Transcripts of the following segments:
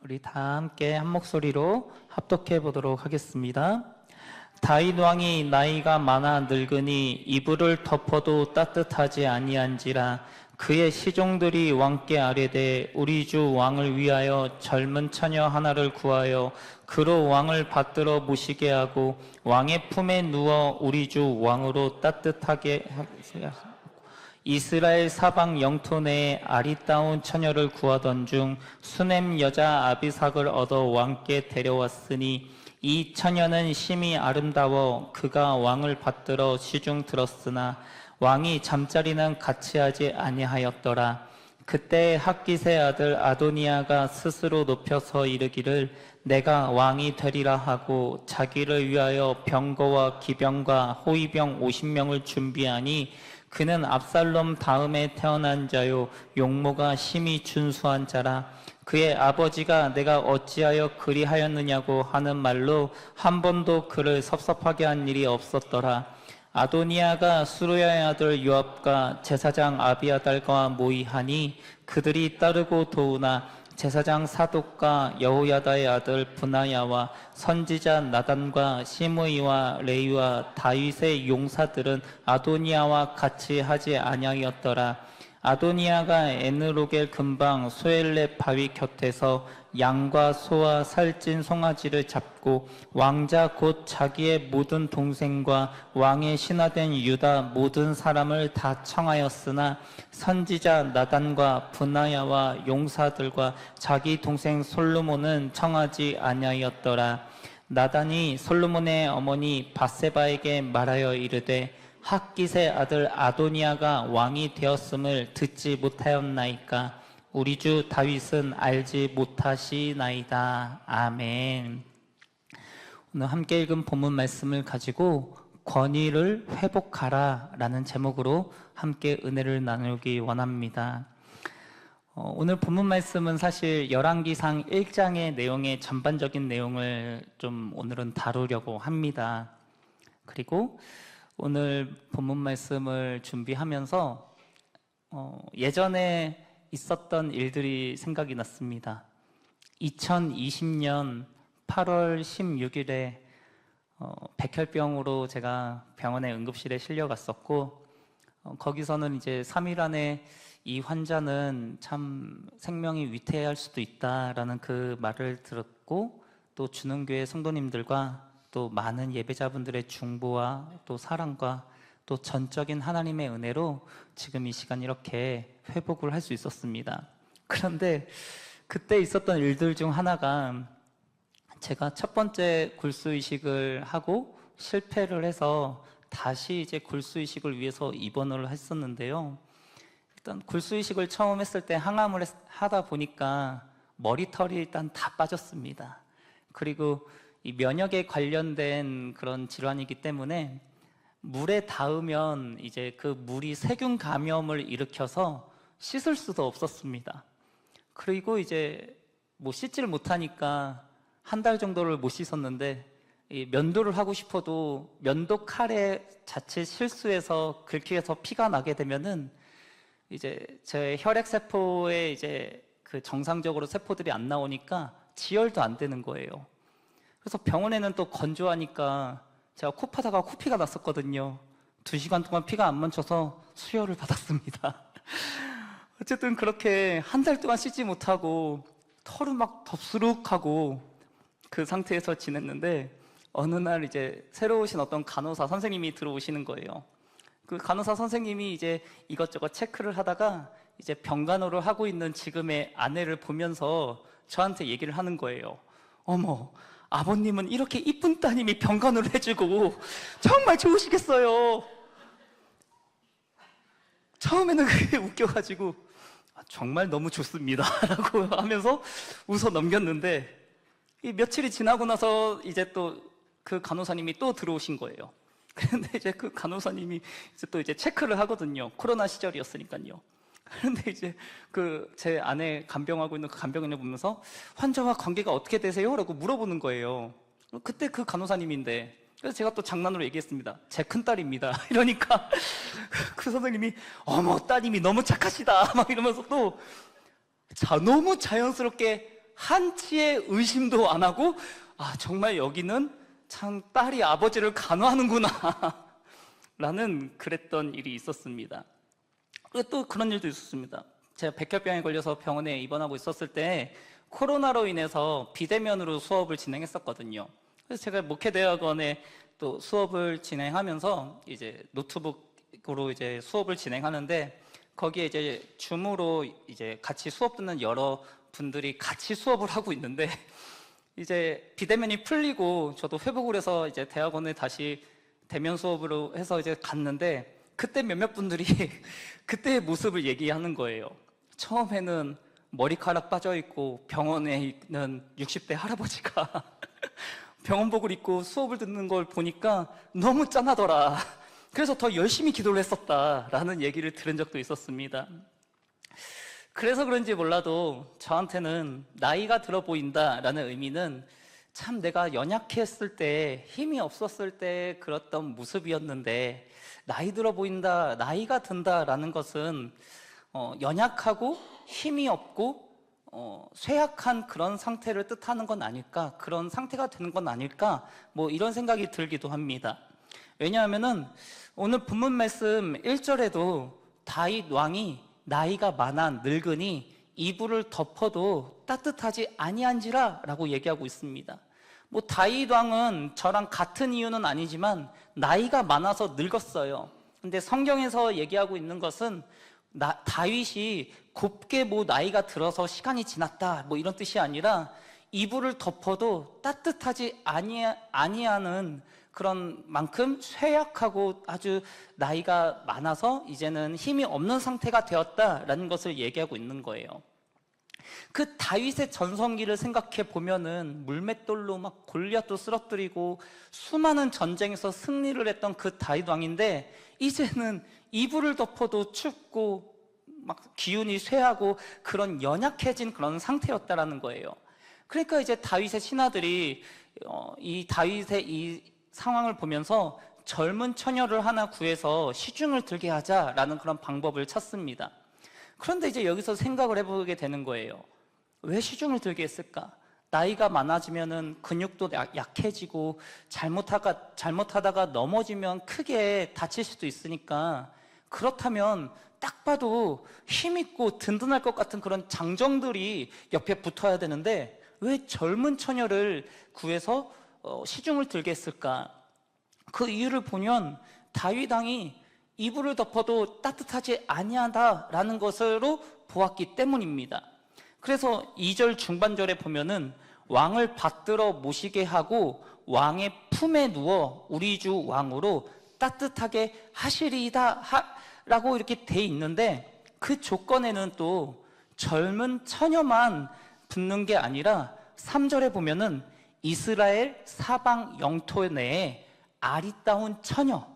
우리 다 함께 한 목소리로 합독해 보도록 하겠습니다. 다윗 왕이 나이가 많아 늙으니 이불을 덮어도 따뜻하지 아니한지라. 그의 시종들이 왕께 아뢰되 우리 주 왕을 위하여 젊은 처녀 하나를 구하여 그로 왕을 받들어 모시게 하고 왕의 품에 누워 우리 주 왕으로 따뜻하게 하세요. 이스라엘 사방 영토 내에 아리따운 처녀를 구하던 중 수넴 여자 아비삭을 얻어 왕께 데려왔으니 이 처녀는 심히 아름다워 그가 왕을 받들어 시중 들었으나 왕이 잠자리는 같이 하지 아니하였더라. 그때 학깃의 아들 아도니아가 스스로 높여서 이르기를 내가 왕이 되리라 하고 자기를 위하여 병거와 기병과 호위병 50명을 준비하니 그는 압살롬 다음에 태어난 자요 용모가 심히 준수한 자라. 그의 아버지가 내가 어찌하여 그리하였느냐고 하는 말로 한 번도 그를 섭섭하게 한 일이 없었더라. 아도니아가 수르야의 아들 요압과 제사장 아비아달과 모이하니 그들이 따르고 도우나 제사장 사독과 여호야다의 아들 브나야와 선지자 나단과 시므이와 레위와 다윗의 용사들은 아도니아와 같이 하지 아니하였더라. 아도니아가 에느로겔 근방 소엘렙 바위 곁에서 양과 소와 살찐 송아지를 잡고 왕자 곧 자기의 모든 동생과 왕의 신하된 유다 모든 사람을 다 청하였으나 선지자 나단과 브나야와 용사들과 자기 동생 솔로몬은 청하지 아니하였더라. 나단이 솔로몬의 어머니 밧세바에게 말하여 이르되 학깃의 아들 아도니아가 왕이 되었음을 듣지 못하였나이까? 우리 주 다윗은 알지 못하시나이다. 아멘. 오늘 함께 읽은 본문 말씀을 가지고 권위를 회복하라 라는 제목으로 함께 은혜를 나누기 원합니다. 오늘 본문 말씀은 사실 열왕기상 1장의 내용의 전반적인 내용을 좀 오늘은 다루려고 합니다. 그리고 오늘 본문 말씀을 준비하면서 예전에 있었던 일들이 생각이 났습니다. 2020년 8월 16일에 백혈병으로 제가 병원의 응급실에 실려갔었고 거기서는 이제 3일 안에 이 환자는 참 생명이 위태할 수도 있다라는 그 말을 들었고 또 주능교회 성도님들과 또 많은 예배자분들의 중보와 또 사랑과 또 전적인 하나님의 은혜로 지금 이 시간 이렇게 회복을 할 수 있었습니다. 그런데 그때 있었던 일들 중 하나가 제가 첫 번째 굴수이식을 하고 실패를 해서 다시 이제 굴수이식을 위해서 입원을 했었는데요. 일단 굴수이식을 처음 했을 때 항암을 하다 보니까 머리털이 일단 다 빠졌습니다. 그리고 이 면역에 관련된 그런 질환이기 때문에 물에 닿으면 이제 그 물이 세균 감염을 일으켜서 씻을 수도 없었습니다. 그리고 이제 뭐 씻지를 못하니까 한 달 정도를 못 씻었는데 이 면도를 하고 싶어도 면도 칼에 자칫 실수해서 긁히게서 피가 나게 되면은 이제 제 혈액 세포에 이제 그 정상적으로 세포들이 안 나오니까 지혈도 안 되는 거예요. 그래서 병원에는 또 건조하니까 제가 코 파다가 코피가 났었거든요. 2시간 동안 피가 안 멈춰서 수혈을 받았습니다. 어쨌든 그렇게 한 달 동안 씻지 못하고 털은 막 덥수룩하고 그 상태에서 지냈는데 어느 날 이제 새로 오신 어떤 간호사 선생님이 들어오시는 거예요. 그 간호사 선생님이 이제 이것저것 체크를 하다가 이제 병간호를 하고 있는 지금의 아내를 보면서 저한테 얘기를 하는 거예요. 어머, 아버님은 이렇게 이쁜 따님이 병간호를 해주고 정말 좋으시겠어요. 처음에는 그게 웃겨가지고 정말 너무 좋습니다 라고 하면서 웃어 넘겼는데 이 며칠이 지나고 나서 이제 또 그 간호사님이 또 들어오신 거예요. 그런데 이제 그 간호사님이 이제 또 이제 체크를 하거든요. 코로나 시절이었으니까요. 그런데 이제 그 제 아내 간병하고 있는 그 간병인을 보면서 환자와 관계가 어떻게 되세요? 라고 물어보는 거예요. 그때 그 간호사님인데 그래서 제가 또 장난으로 얘기했습니다. 제 큰딸입니다. 이러니까 그 선생님이 어머 따님이 너무 착하시다 막 이러면서 또 너무 자연스럽게 한치의 의심도 안 하고 정말 여기는 참 딸이 아버지를 간호하는구나 라는 그랬던 일이 있었습니다. 그리고 또 그런 일도 있었습니다. 제가 백혈병에 걸려서 병원에 입원하고 있었을 때 코로나로 인해서 비대면으로 수업을 진행했었거든요. 그래서 제가 목회대학원에 또 수업을 진행하면서 이제 노트북으로 이제 수업을 진행하는데, 거기에 이제 줌으로 이제 같이 수업 듣는 여러 분들이 같이 수업을 하고 있는데, 이제 비대면이 풀리고 저도 회복을 해서 이제 대학원에 다시 대면 수업으로 해서 이제 갔는데, 그때 몇몇 분들이 그때의 모습을 얘기하는 거예요. 처음에는 머리카락 빠져있고 병원에 있는 60대 할아버지가 병원복을 입고 수업을 듣는 걸 보니까 너무 짠하더라. 그래서 더 열심히 기도를 했었다라는 얘기를 들은 적도 있었습니다. 그래서 그런지 몰라도 저한테는 나이가 들어 보인다라는 의미는 참 내가 연약했을 때, 힘이 없었을 때 그랬던 모습이었는데, 나이 들어 보인다, 나이가 든다라는 것은 연약하고 힘이 없고 쇠약한 그런 상태를 뜻하는 건 아닐까, 그런 상태가 되는 건 아닐까, 뭐 이런 생각이 들기도 합니다. 왜냐하면은 오늘 본문 말씀 1절에도 다윗 왕이 나이가 많아 늙으니 이불을 덮어도 따뜻하지 아니한지라 라고 얘기하고 있습니다. 뭐 다윗 왕은 저랑 같은 이유는 아니지만 나이가 많아서 늙었어요. 근데 성경에서 얘기하고 있는 것은 다윗이 곱게 뭐 나이가 들어서 시간이 지났다 뭐 이런 뜻이 아니라, 이불을 덮어도 따뜻하지 아니하는 그런 만큼 쇠약하고 아주 나이가 많아서 이제는 힘이 없는 상태가 되었다라는 것을 얘기하고 있는 거예요. 그 다윗의 전성기를 생각해 보면은 물맷돌로 막 골리앗도 쓰러뜨리고 수많은 전쟁에서 승리를 했던 그 다윗 왕인데, 이제는 이불을 덮어도 춥고 막 기운이 쇠하고 그런 연약해진 그런 상태였다라는 거예요. 그러니까 이제 다윗의 신하들이 이 다윗의 이 상황을 보면서 젊은 처녀를 하나 구해서 시중을 들게 하자라는 그런 방법을 찾습니다. 그런데 이제 여기서 생각을 해보게 되는 거예요. 왜 시중을 들게 했을까? 나이가 많아지면은 근육도 약해지고 잘못하다가 넘어지면 크게 다칠 수도 있으니까, 그렇다면 딱 봐도 힘있고 든든할 것 같은 그런 장정들이 옆에 붙어야 되는데 왜 젊은 처녀를 구해서 시중을 들게 했을까? 그 이유를 보면 다윗 왕이 이불을 덮어도 따뜻하지 아니하다라는 것으로 보았기 때문입니다. 그래서 2절 중반절에 보면은 왕을 받들어 모시게 하고 왕의 품에 누워 우리 주 왕으로 따뜻하게 하시리이다 라고 이렇게 돼 있는데, 그 조건에는 또 젊은 처녀만 붙는 게 아니라 3절에 보면은 이스라엘 사방 영토 내에 아리따운 처녀,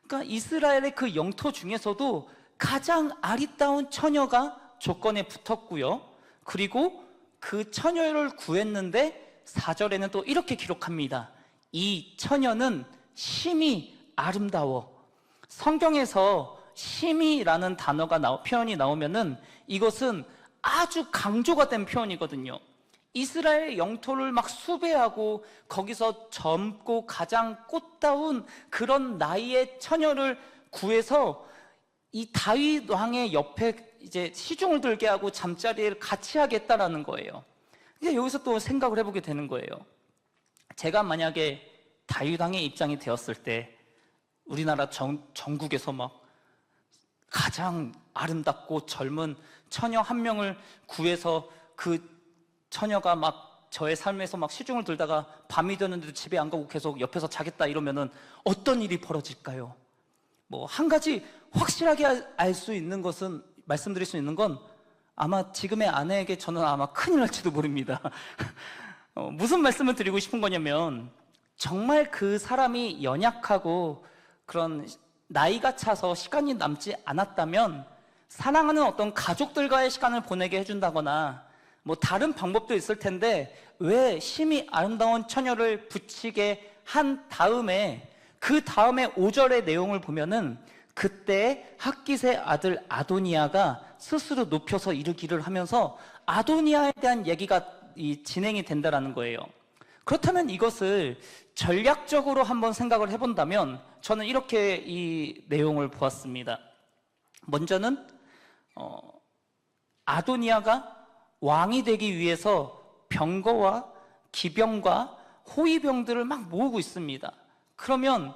그러니까 이스라엘의 그 영토 중에서도 가장 아리따운 처녀가 조건에 붙었고요. 그리고 그 처녀를 구했는데 4절에는 또 이렇게 기록합니다. 이 처녀는 심히 아름다워. 성경에서 심히라는 단어가 표현이 나오면은 이것은 아주 강조가 된 표현이거든요. 이스라엘 영토를 막 수배하고 거기서 젊고 가장 꽃다운 그런 나이의 처녀를 구해서 이 다윗 왕의 옆에 이제 시중을 들게 하고 잠자리를 같이 하겠다라는 거예요. 이제 여기서 또 생각을 해보게 되는 거예요. 제가 만약에 다윗 왕의 입장이 되었을 때 우리나라 전국에서 막 가장 아름답고 젊은 처녀 한 명을 구해서 그 처녀가 막 저의 삶에서 막 시중을 들다가 밤이 되는데도 집에 안 가고 계속 옆에서 자겠다 이러면은 어떤 일이 벌어질까요? 뭐 한 가지 확실하게 알 수 있는 것은, 말씀드릴 수 있는 건, 아마 지금의 아내에게 저는 아마 큰일 날지도 모릅니다. 무슨 말씀을 드리고 싶은 거냐면, 정말 그 사람이 연약하고 그런 나이가 차서 시간이 남지 않았다면 사랑하는 어떤 가족들과의 시간을 보내게 해준다거나 뭐 다른 방법도 있을 텐데, 왜 심히 아름다운 처녀를 붙이게 한 다음에 그 다음에 5절의 내용을 보면은 그때 핫깃의 아들 아도니아가 스스로 높여서 이르기를 하면서 아도니아에 대한 얘기가 이 진행이 된다라는 거예요. 그렇다면 이것을 전략적으로 한번 생각을 해본다면 저는 이렇게 이 내용을 보았습니다. 먼저는 아도니아가 왕이 되기 위해서 병거와 기병과 호위병들을 막 모으고 있습니다. 그러면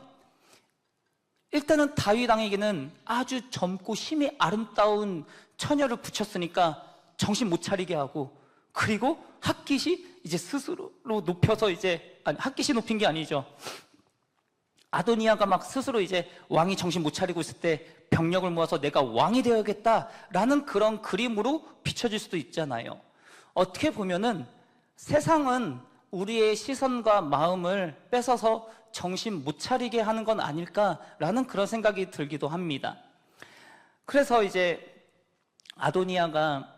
일단은 다윗 왕에게는 아주 젊고 힘이 아름다운 처녀를 붙였으니까 정신 못 차리게 하고, 그리고 핫깃이 이제 스스로 높여서 핫깃이 높인 게 아니죠. 아도니아가 막 스스로 이제 왕이 정신 못 차리고 있을 때 병력을 모아서 내가 왕이 되어야겠다라는 그런 그림으로 비춰질 수도 있잖아요. 어떻게 보면은 세상은 우리의 시선과 마음을 뺏어서 정신 못 차리게 하는 건 아닐까라는 그런 생각이 들기도 합니다. 그래서 이제 아도니아가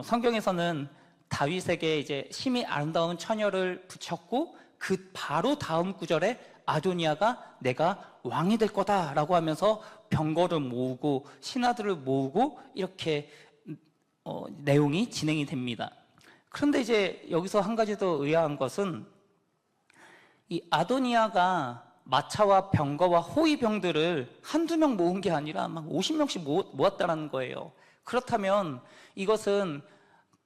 성경에서는 다윗에게 이제 심히 아름다운 처녀를 붙였고, 그 바로 다음 구절에 아도니아가 내가 왕이 될 거다라고 하면서 병거를 모으고 신하들을 모으고 이렇게 내용이 진행이 됩니다. 그런데 이제 여기서 한 가지 더 의아한 것은 이 아도니아가 마차와 병거와 호위병들을 한두 명 모은 게 아니라 막 50명씩 모았다는 거예요. 그렇다면 이것은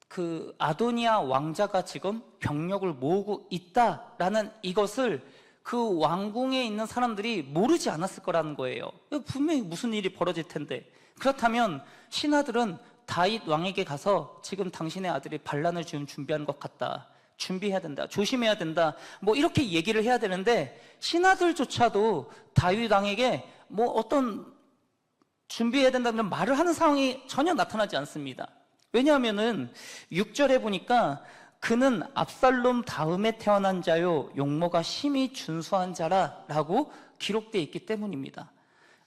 그 아도니아 왕자가 지금 병력을 모으고 있다라는 이것을 그 왕궁에 있는 사람들이 모르지 않았을 거라는 거예요. 분명히 무슨 일이 벌어질 텐데. 그렇다면 신하들은 다윗 왕에게 가서 지금 당신의 아들이 반란을 지금 준비하는 것 같다, 준비해야 된다, 조심해야 된다, 뭐 이렇게 얘기를 해야 되는데 신하들조차도 다윗 왕에게 뭐 어떤 준비해야 된다는 말을 하는 상황이 전혀 나타나지 않습니다. 왜냐하면은 6절에 보니까 그는 압살롬 다음에 태어난 자요 용모가 심히 준수한 자라 라고 기록되어 있기 때문입니다.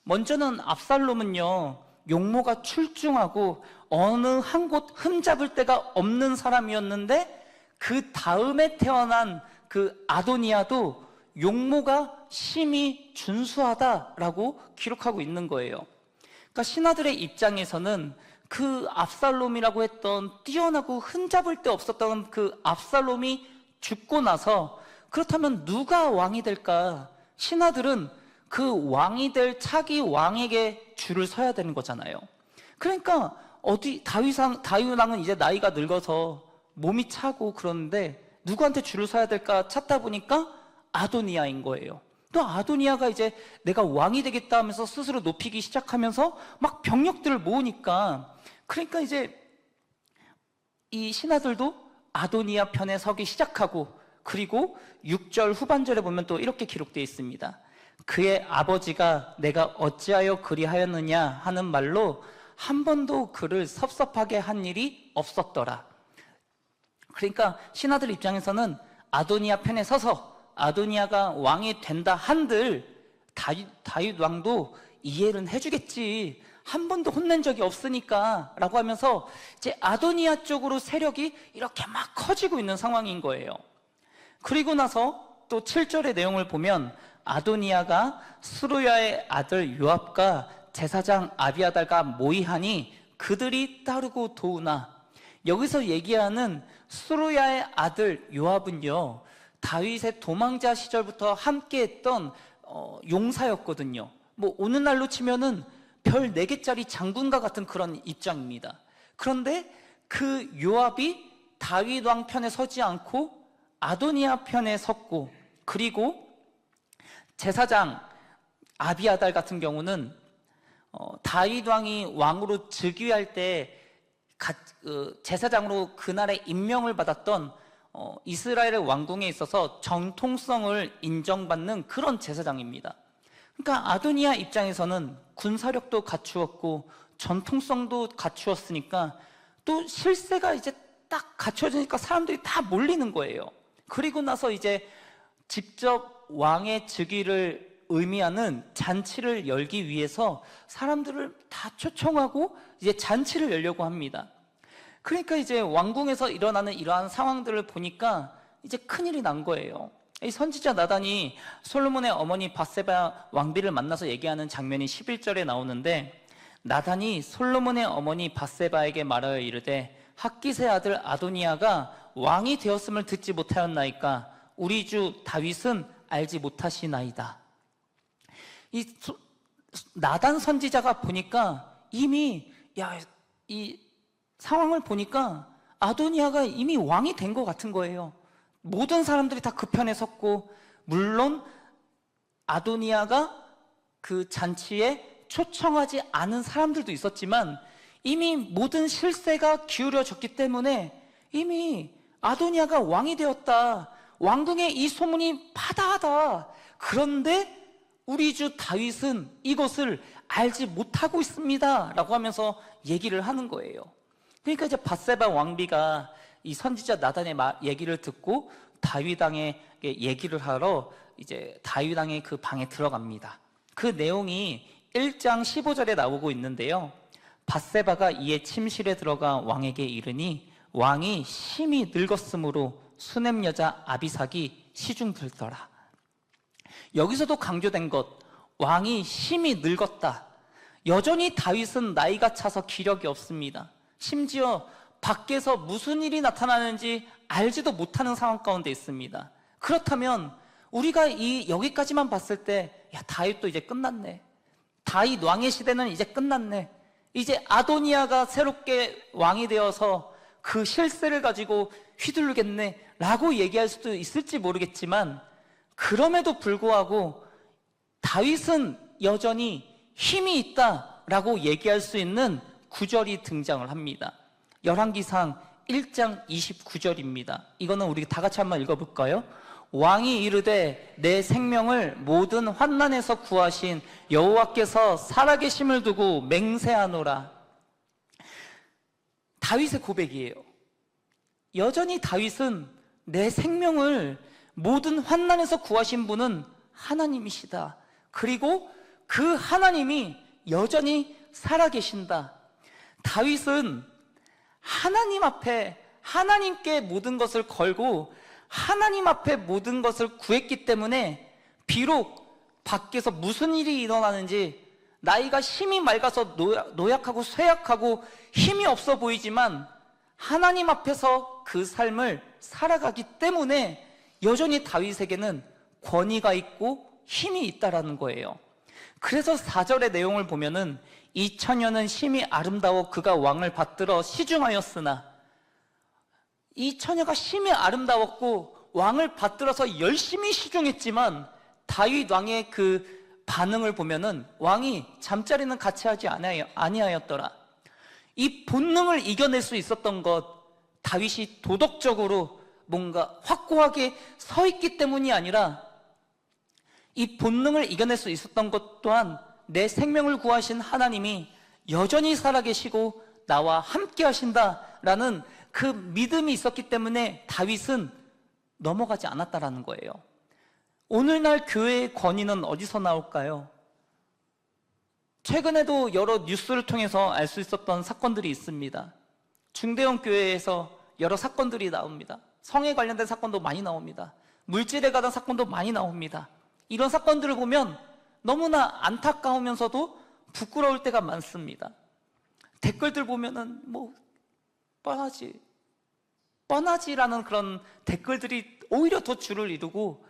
먼저는 압살롬은요 용모가 출중하고 어느 한 곳 흠잡을 데가 없는 사람이었는데, 그 다음에 태어난 그 아도니아도 용모가 심히 준수하다라고 기록하고 있는 거예요. 그러니까 신하들의 입장에서는 그 압살롬이라고 했던 뛰어나고 흠잡을 데 없었던 그 압살롬이 죽고 나서 그렇다면 누가 왕이 될까? 신하들은 그 왕이 될 차기 왕에게 줄을 서야 되는 거잖아요. 그러니까 다윗 왕은 이제 나이가 늙어서 몸이 차고 그러는데 누구한테 줄을 서야 될까 찾다 보니까 아도니아인 거예요. 또 아도니아가 이제 내가 왕이 되겠다 하면서 스스로 높이기 시작하면서 막 병력들을 모으니까, 그러니까 이제 이 신하들도 아도니아 편에 서기 시작하고, 그리고 6절 후반절에 보면 또 이렇게 기록되어 있습니다. 그의 아버지가 내가 어찌하여 그리하였느냐 하는 말로 한 번도 그를 섭섭하게 한 일이 없었더라. 그러니까 신하들 입장에서는 아도니아 편에 서서 아도니아가 왕이 된다 한들 다윗 왕도 이해는 해주겠지, 한 번도 혼낸 적이 없으니까 라고 하면서 이제 아도니아 쪽으로 세력이 이렇게 막 커지고 있는 상황인 거예요. 그리고 나서 또 7절의 내용을 보면 아도니아가 스루야의 아들 요압과 제사장 아비아달과 모이하니 그들이 따르고 도우나, 여기서 얘기하는 스루야의 아들 요압은요 다윗의 도망자 시절부터 함께했던 용사였거든요. 뭐 오늘날로 치면은 별 4개짜리 장군과 같은 그런 입장입니다. 그런데 그 요압이 다윗 왕 편에 서지 않고 아도니아 편에 섰고, 그리고 제사장 아비아달 같은 경우는 다윗 왕이 왕으로 즉위할 때 제사장으로 그날에 임명을 받았던 이스라엘의 왕궁에 있어서 정통성을 인정받는 그런 제사장입니다. 그러니까 아도니아 입장에서는 군사력도 갖추었고 전통성도 갖추었으니까 또 실세가 이제 딱 갖춰지니까 사람들이 다 몰리는 거예요. 그리고 나서 이제 직접 왕의 즉위를 의미하는 잔치를 열기 위해서 사람들을 다 초청하고 이제 잔치를 열려고 합니다. 그러니까 이제 왕궁에서 일어나는 이러한 상황들을 보니까 이제 큰일이 난 거예요. 이 선지자 나단이 솔로몬의 어머니 밧세바 왕비를 만나서 얘기하는 장면이 11절에 나오는데, 나단이 솔로몬의 어머니 밧세바에게 말하여 이르되 핫깃의 아들 아도니아가 왕이 되었음을 듣지 못하였나이까 우리 주 다윗은 알지 못하시나이다. 나단 선지자가 보니까 이미 이 상황을 보니까 아도니아가 이미 왕이 된 것 같은 거예요. 모든 사람들이 다 그 편에 섰고, 물론 아도니아가 그 잔치에 초청하지 않은 사람들도 있었지만 이미 모든 실세가 기울여졌기 때문에 이미 아도니아가 왕이 되었다, 왕궁의 이 소문이 파다하다. 그런데 우리 주 다윗은 이것을 알지 못하고 있습니다 라고 하면서 얘기를 하는 거예요. 그러니까 이제 밧세바 왕비가 이 선지자 나단의 얘기를 듣고 다윗 왕의 얘기를 하러 이제 다윗 왕의 그 방에 들어갑니다. 그 내용이 1장 15절에 나오고 있는데요. 밧세바가 이에 침실에 들어가 왕에게 이르니 왕이 심히 늙었으므로 수냄 여자 아비삭이 시중 들더라. 여기서도 강조된 것, 왕이 심히 늙었다. 여전히 다윗은 나이가 차서 기력이 없습니다. 심지어 밖에서 무슨 일이 나타나는지 알지도 못하는 상황 가운데 있습니다. 그렇다면 우리가 여기까지만 봤을 때, 야, 다윗도 이제 끝났네, 다윗 왕의 시대는 이제 끝났네, 이제 아도니아가 새롭게 왕이 되어서 그 실세를 가지고 휘두르겠네 라고 얘기할 수도 있을지 모르겠지만, 그럼에도 불구하고 다윗은 여전히 힘이 있다라고 얘기할 수 있는 구절이 등장을 합니다. 열왕기상 1장 29절입니다. 이거는 우리 다 같이 한번 읽어볼까요? 왕이 이르되 내 생명을 모든 환난에서 구하신 여호와께서 살아계심을 두고 맹세하노라. 다윗의 고백이에요. 여전히 다윗은 내 생명을 모든 환난에서 구하신 분은 하나님이시다. 그리고 그 하나님이 여전히 살아계신다. 다윗은 하나님 앞에, 하나님께 모든 것을 걸고 하나님 앞에 모든 것을 구했기 때문에 비록 밖에서 무슨 일이 일어나는지 나이가 힘이 맑아서 노약하고 쇠약하고 힘이 없어 보이지만 하나님 앞에서 그 삶을 살아가기 때문에 여전히 다윗에게는 권위가 있고 힘이 있다라는 거예요. 그래서 4절의 내용을 보면은 이 처녀는 심히 아름다워 그가 왕을 받들어 시중하였으나, 이 처녀가 심히 아름다웠고 왕을 받들어서 열심히 시중했지만 다윗 왕의 그 반응을 보면은 왕이 잠자리는 같이 하지 아니하였더라. 이 본능을 이겨낼 수 있었던 것, 다윗이 도덕적으로 뭔가 확고하게 서 있기 때문이 아니라 이 본능을 이겨낼 수 있었던 것 또한 내 생명을 구하신 하나님이 여전히 살아계시고 나와 함께 하신다라는 그 믿음이 있었기 때문에 다윗은 넘어가지 않았다라는 거예요. 오늘날 교회의 권위는 어디서 나올까요? 최근에도 여러 뉴스를 통해서 알 수 있었던 사건들이 있습니다. 중대형 교회에서 여러 사건들이 나옵니다. 성에 관련된 사건도 많이 나옵니다. 물질에 관한 사건도 많이 나옵니다. 이런 사건들을 보면 너무나 안타까우면서도 부끄러울 때가 많습니다. 댓글들 보면은 뻔하지라는 그런 댓글들이 오히려 더 줄을 이루고,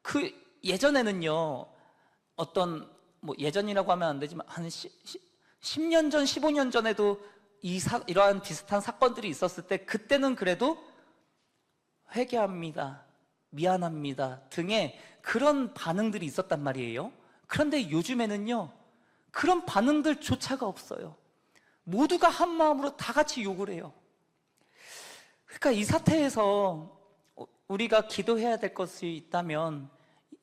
그 예전에는요, 예전이라고 하면 안 되지만 한 10년 전, 15년 전에도 이러한 비슷한 사건들이 있었을 때 그때는 그래도 회개합니다, 미안합니다 등의 그런 반응들이 있었단 말이에요. 그런데 요즘에는요, 그런 반응들조차가 없어요. 모두가 한 마음으로 다 같이 욕을 해요. 그러니까 이 사태에서 우리가 기도해야 될 것이 있다면,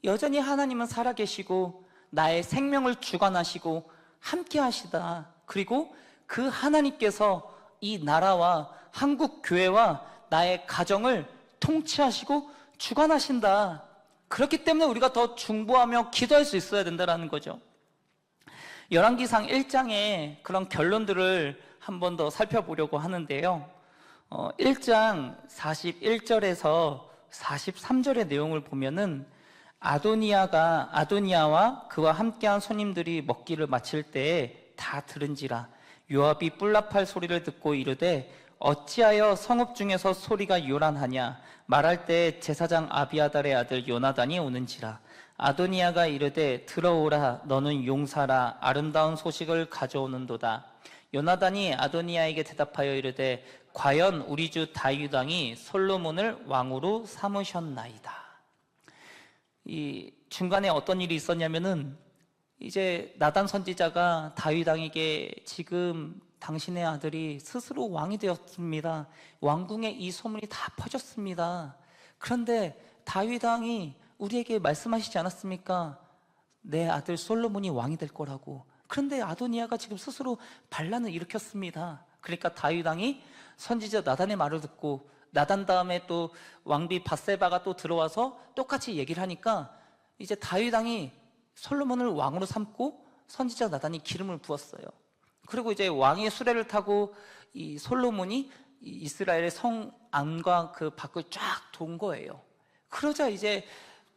여전히 하나님은 살아계시고 나의 생명을 주관하시고 함께 하시다. 그리고 그 하나님께서 이 나라와 한국 교회와 나의 가정을 통치하시고 주관하신다. 그렇기 때문에 우리가 더 중보하며 기도할 수 있어야 된다는 거죠. 열왕기상 1장의 그런 결론들을 한 번 더 살펴보려고 하는데요. 1장 41절에서 43절의 내용을 보면은 아도니아와 그와 함께한 손님들이 먹기를 마칠 때에 다 들은지라 요압이 뿔납할 소리를 듣고 이르되 어찌하여 성읍 중에서 소리가 요란하냐? 말할 때 제사장 아비아달의 아들 요나단이 오는지라. 아도니아가 이르되 들어오라, 너는 용사라, 아름다운 소식을 가져오는도다. 요나단이 아도니아에게 대답하여 이르되 과연 우리 주 다윗 왕이 솔로몬을 왕으로 삼으셨나이다. 이 중간에 어떤 일이 있었냐면은 이제 나단 선지자가 다윗 왕에게 지금 당신의 아들이 스스로 왕이 되었습니다. 왕궁에 이 소문이 다 퍼졌습니다. 그런데 다윗 왕이 우리에게 말씀하시지 않았습니까? 내 아들 솔로몬이 왕이 될 거라고. 그런데 아도니아가 지금 스스로 반란을 일으켰습니다. 그러니까 다윗 왕이 선지자 나단의 말을 듣고, 나단 다음에 또 왕비 밧세바가 또 들어와서 똑같이 얘기를 하니까 이제 다윗 왕이 솔로몬을 왕으로 삼고 선지자 나단이 기름을 부었어요. 그리고 이제 왕의 수레를 타고 이 솔로몬이 이스라엘의 성 안과 그 밖을 쫙 돈 거예요. 그러자 이제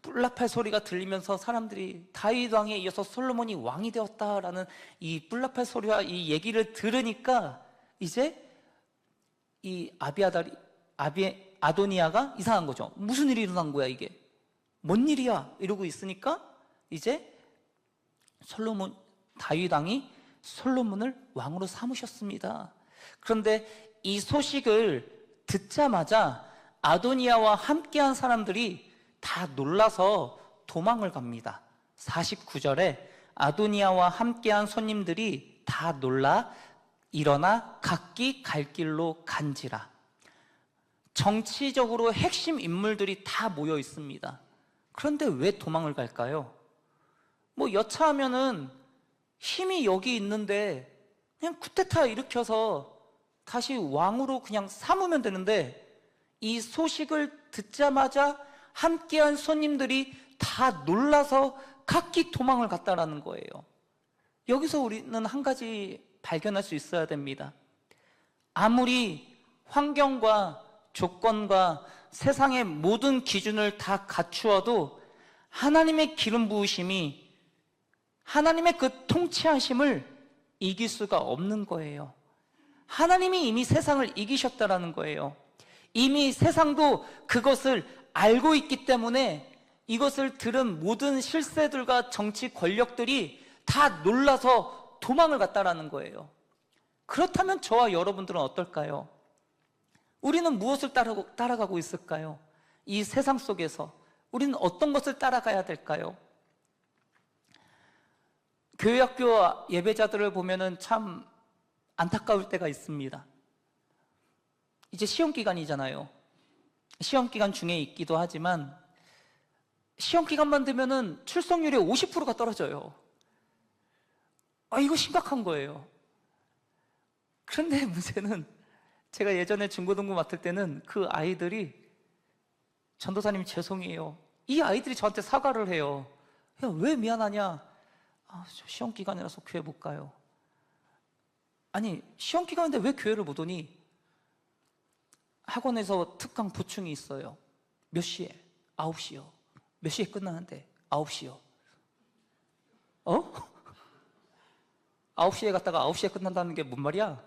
뿔나팔 소리가 들리면서 사람들이 다윗 왕에 이어서 솔로몬이 왕이 되었다라는 이 뿔나팔 소리와 이 얘기를 들으니까 이제 이 아도니아가 이상한 거죠. 무슨 일이 일어난 거야 이게? 뭔 일이야? 이러고 있으니까 이제 다윗 왕이 솔로몬을 왕으로 삼으셨습니다. 그런데 이 소식을 듣자마자 아도니아와 함께한 사람들이 다 놀라서 도망을 갑니다. 49절에 아도니아와 함께한 손님들이 다 놀라 일어나 각기 갈 길로 간지라. 정치적으로 핵심 인물들이 다 모여 있습니다. 그런데 왜 도망을 갈까요? 뭐 여차하면은 힘이 여기 있는데 그냥 쿠데타 일으켜서 다시 왕으로 그냥 삼으면 되는데, 이 소식을 듣자마자 함께한 손님들이 다 놀라서 각기 도망을 갔다라는 거예요. 여기서 우리는 한 가지 발견할 수 있어야 됩니다. 아무리 환경과 조건과 세상의 모든 기준을 다 갖추어도 하나님의 기름 부으심이, 하나님의 그 통치하심을 이길 수가 없는 거예요. 하나님이 이미 세상을 이기셨다라는 거예요. 이미 세상도 그것을 알고 있기 때문에 이것을 들은 모든 실세들과 정치 권력들이 다 놀라서 도망을 갔다라는 거예요. 그렇다면 저와 여러분들은 어떨까요? 우리는 무엇을 따라가고 있을까요? 이 세상 속에서 우리는 어떤 것을 따라가야 될까요? 교회학교 예배자들을 보면은 참 안타까울 때가 있습니다. 이제 시험 기간이잖아요. 시험 기간 중에 있기도 하지만 시험 기간만 되면은 출석률이 50%가 떨어져요. 이거 심각한 거예요. 그런데 문제는 제가 예전에 중고등부 맡을 때는 그 아이들이, 전도사님 죄송해요, 이 아이들이 저한테 사과를 해요. 야, 왜 미안하냐? 저 시험 기간이라서 교회 못 가요. 아니, 시험 기간인데 왜 교회를 못 오니? 학원에서 특강 보충이 있어요. 몇 시에? 9시요. 몇 시에 끝나는데? 9시요. 9시에 갔다가 9시에 끝난다는 게 뭔 말이야?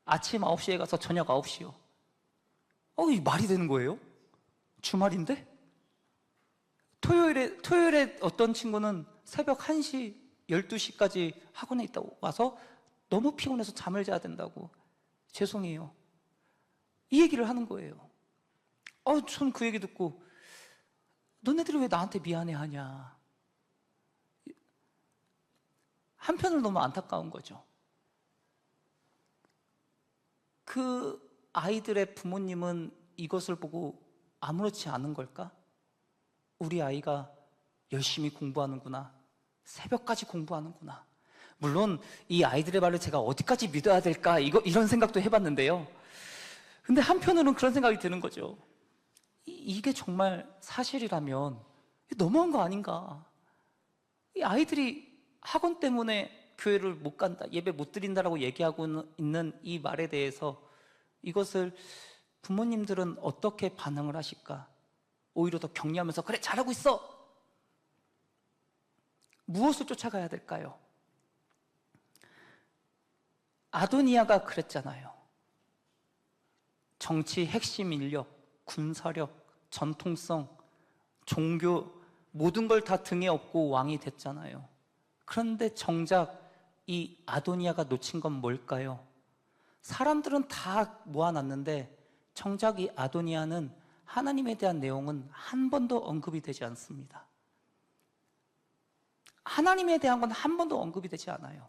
아침 9시에 가서 저녁 9시요. 이 말이 되는 거예요? 주말인데? 토요일에 어떤 친구는 새벽 1시, 12시까지 학원에 있다 와서 너무 피곤해서 잠을 자야 된다고. 죄송해요. 이 얘기를 하는 거예요. 전 그 얘기 듣고, 너네들이 왜 나한테 미안해 하냐. 한편으로 너무 안타까운 거죠. 그 아이들의 부모님은 이것을 보고 아무렇지 않은 걸까? 우리 아이가 열심히 공부하는구나, 새벽까지 공부하는구나. 물론 이 아이들의 말을 제가 어디까지 믿어야 될까, 이런 생각도 해봤는데요. 근데 한편으로는 그런 생각이 드는 거죠. 이게 정말 사실이라면 너무한 거 아닌가. 이 아이들이 학원 때문에 교회를 못 간다, 예배 못 드린다라고 얘기하고 있는 이 말에 대해서 이것을 부모님들은 어떻게 반응을 하실까? 오히려 더 격려하면서 그래, 잘하고 있어. 무엇을 쫓아가야 될까요? 아도니아가 그랬잖아요. 정치 핵심 인력, 군사력, 전통성, 종교 모든 걸 다 등에 업고 왕이 됐잖아요. 그런데 정작 이 아도니아가 놓친 건 뭘까요? 사람들은 다 모아놨는데 정작 이 아도니아는 하나님에 대한 내용은 한 번도 언급이 되지 않습니다. 하나님에 대한 건 한 번도 언급이 되지 않아요.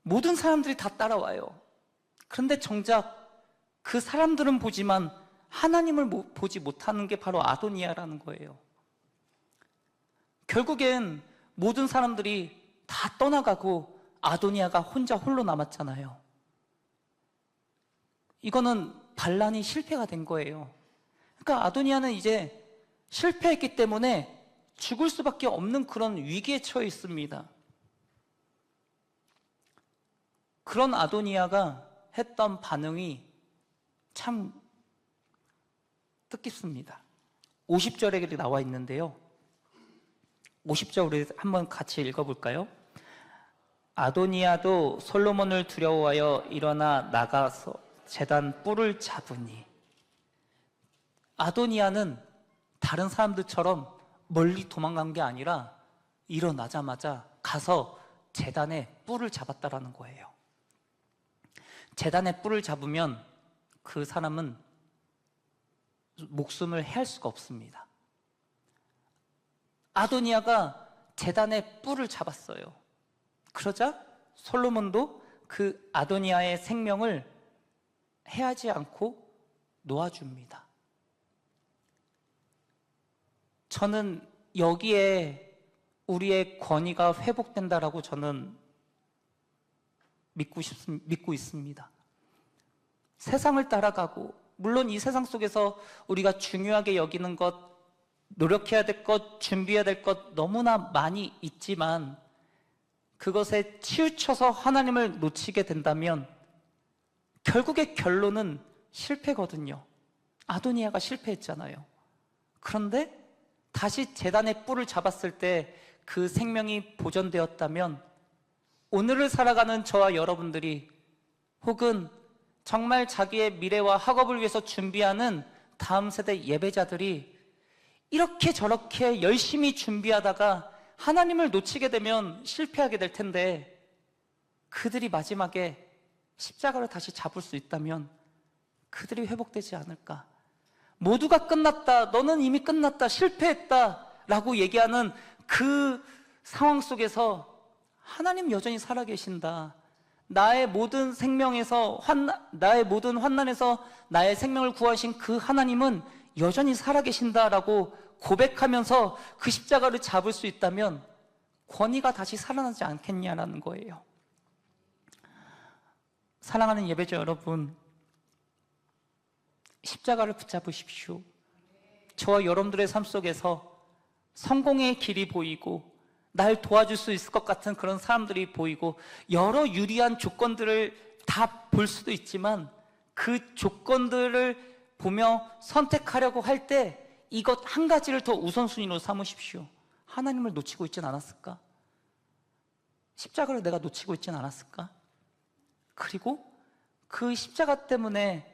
모든 사람들이 다 따라와요. 그런데 정작 그 사람들은 보지만 하나님을 보지 못하는 게 바로 아도니아라는 거예요. 결국엔 모든 사람들이 다 떠나가고 아도니아가 혼자 홀로 남았잖아요. 이거는 반란이 실패가 된 거예요. 그러니까 아도니아는 이제 실패했기 때문에 죽을 수밖에 없는 그런 위기에 처해 있습니다. 그런 아도니아가 했던 반응이 참 뜻깊습니다. 50절에 나와 있는데요. 50절 우리 한번 같이 읽어볼까요? 아도니아도 솔로몬을 두려워하여 일어나 나가서 제단 뿔을 잡으니. 아도니아는 다른 사람들처럼 멀리 도망간 게 아니라 일어나자마자 가서 제단에 뿔을 잡았다라는 거예요. 제단에 뿔을 잡으면 그 사람은 목숨을 해할 수가 없습니다. 아도니아가 제단에 뿔을 잡았어요. 그러자 솔로몬도 그 아도니아의 생명을 해하지 않고 놓아줍니다. 저는 여기에 우리의 권위가 회복된다라고 저는 믿고 있습니다. 세상을 따라가고, 물론 이 세상 속에서 우리가 중요하게 여기는 것, 노력해야 될 것, 준비해야 될 것 너무나 많이 있지만 그것에 치우쳐서 하나님을 놓치게 된다면 결국의 결론은 실패거든요. 아도니아가 실패했잖아요. 그런데 다시 제단의 뿔을 잡았을 때 그 생명이 보존되었다면 오늘을 살아가는 저와 여러분들이, 혹은 정말 자기의 미래와 학업을 위해서 준비하는 다음 세대 예배자들이 이렇게 저렇게 열심히 준비하다가 하나님을 놓치게 되면 실패하게 될 텐데, 그들이 마지막에 십자가를 다시 잡을 수 있다면 그들이 회복되지 않을까? 모두가 끝났다, 너는 이미 끝났다, 실패했다 라고 얘기하는 그 상황 속에서 하나님 여전히 살아계신다, 나의 모든 생명에서 나의 모든 환난에서 나의 생명을 구하신 그 하나님은 여전히 살아계신다라고 고백하면서 그 십자가를 잡을 수 있다면 권위가 다시 살아나지 않겠냐라는 거예요. 사랑하는 예배자 여러분, 십자가를 붙잡으십시오. 저와 여러분들의 삶 속에서 성공의 길이 보이고 날 도와줄 수 있을 것 같은 그런 사람들이 보이고 여러 유리한 조건들을 다 볼 수도 있지만 그 조건들을 보며 선택하려고 할 때 이것 한 가지를 더 우선순위로 삼으십시오. 하나님을 놓치고 있진 않았을까? 십자가를 내가 놓치고 있진 않았을까? 그리고 그 십자가 때문에,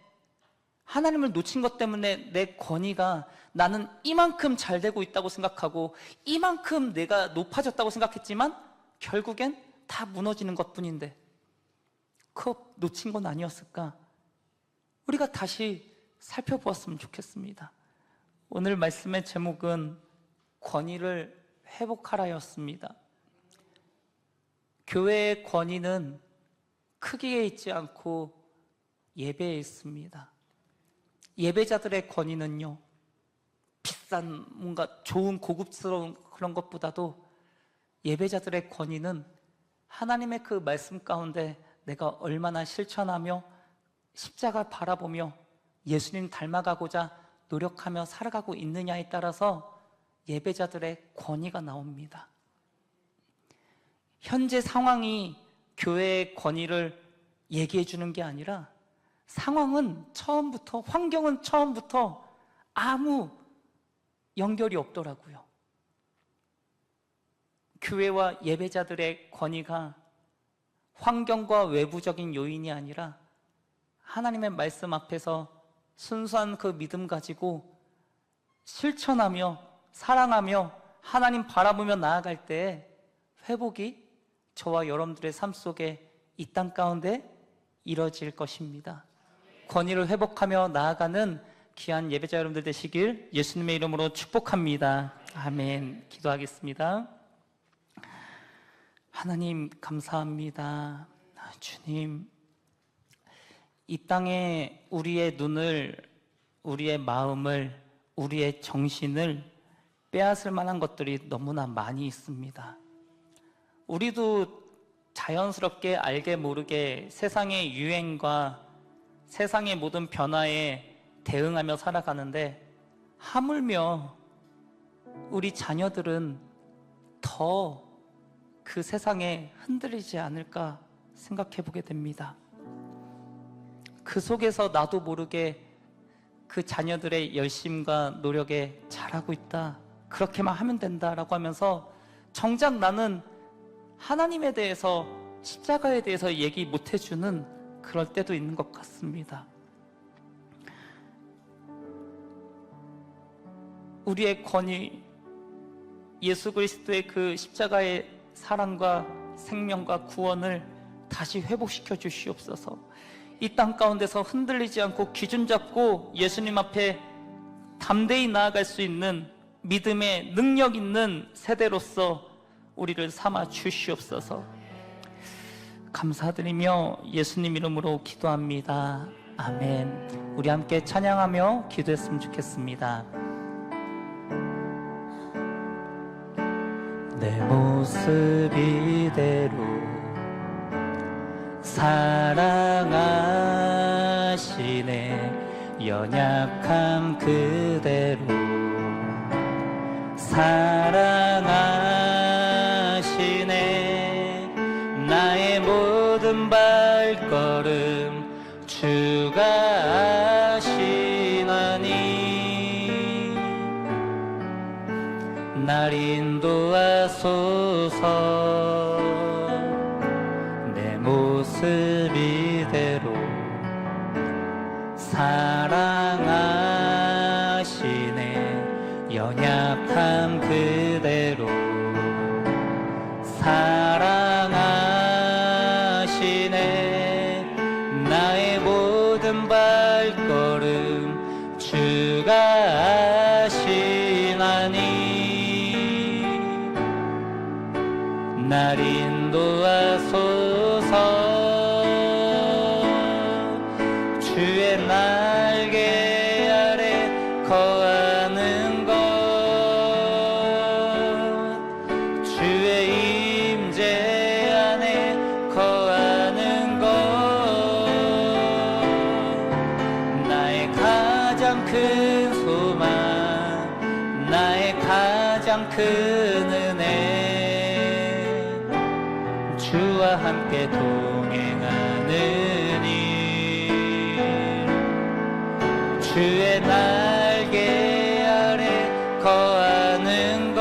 하나님을 놓친 것 때문에 내 권위가, 나는 이만큼 잘 되고 있다고 생각하고 이만큼 내가 높아졌다고 생각했지만 결국엔 다 무너지는 것뿐인데 그거 놓친 건 아니었을까? 우리가 다시 살펴보았으면 좋겠습니다. 오늘 말씀의 제목은 권위를 회복하라였습니다. 교회의 권위는 크기에 있지 않고 예배에 있습니다. 예배자들의 권위는요, 비싼 뭔가 좋은 고급스러운 그런 것보다도 예배자들의 권위는 하나님의 그 말씀 가운데 내가 얼마나 실천하며 십자가 바라보며 예수님 닮아가고자 노력하며 살아가고 있느냐에 따라서 예배자들의 권위가 나옵니다. 현재 상황이 교회의 권위를 얘기해 주는 게 아니라 상황은 처음부터, 환경은 처음부터 아무 연결이 없더라고요. 교회와 예배자들의 권위가 환경과 외부적인 요인이 아니라 하나님의 말씀 앞에서 순수한 그 믿음 가지고 실천하며 사랑하며 하나님 바라보며 나아갈 때 회복이 저와 여러분들의 삶 속에 이 땅 가운데 이뤄질 것입니다. 권위를 회복하며 나아가는 귀한 예배자 여러분들 되시길 예수님의 이름으로 축복합니다. 아멘. 기도하겠습니다. 하나님 감사합니다. 주님, 이 땅에 우리의 눈을, 우리의 마음을, 우리의 정신을 빼앗을 만한 것들이 너무나 많이 있습니다. 우리도 자연스럽게 알게 모르게 세상의 유행과 세상의 모든 변화에 대응하며 살아가는데, 하물며 우리 자녀들은 더 그 세상에 흔들리지 않을까 생각해 보게 됩니다. 그 속에서 나도 모르게 그 자녀들의 열심과 노력에 잘하고 있다, 그렇게만 하면 된다라고 하면서 정작 나는 하나님에 대해서, 십자가에 대해서 얘기 못 해주는 그럴 때도 있는 것 같습니다. 우리의 권위, 예수 그리스도의 그 십자가의 사랑과 생명과 구원을 다시 회복시켜 주시옵소서. 이 땅 가운데서 흔들리지 않고 기준 잡고 예수님 앞에 담대히 나아갈 수 있는 믿음의 능력 있는 세대로서 우리를 삼아 주시옵소서. 감사드리며 예수님 이름으로 기도합니다. 아멘. 우리 함께 찬양하며 기도했으면 좋겠습니다. 내 모습 이대로 사랑하시네, 연약함 그대로 사랑하시네. 나의 모든 발걸음 주가 아시나니, 날 인도하소서. 내 모습 이대로 사랑하시네, 연약함 그대로 사랑하시네. 나의 모든 발걸음 주가 아시나니, 날 인도하소서. 주의 날개 아래 거하는 것, 주의 임재 안에 거하는 것, 나의 가장 큰 소망, 나의 가장 큰 은혜, 주와 함께 동행하는 일, 주의 날개 아래 거하는 것,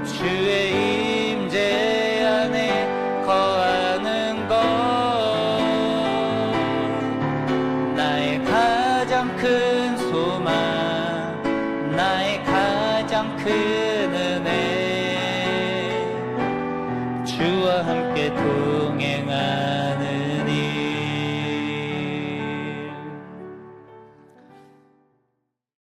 주의 임재 안에 거하는 것, 나의 가장 큰 소망, 나의 가장 큰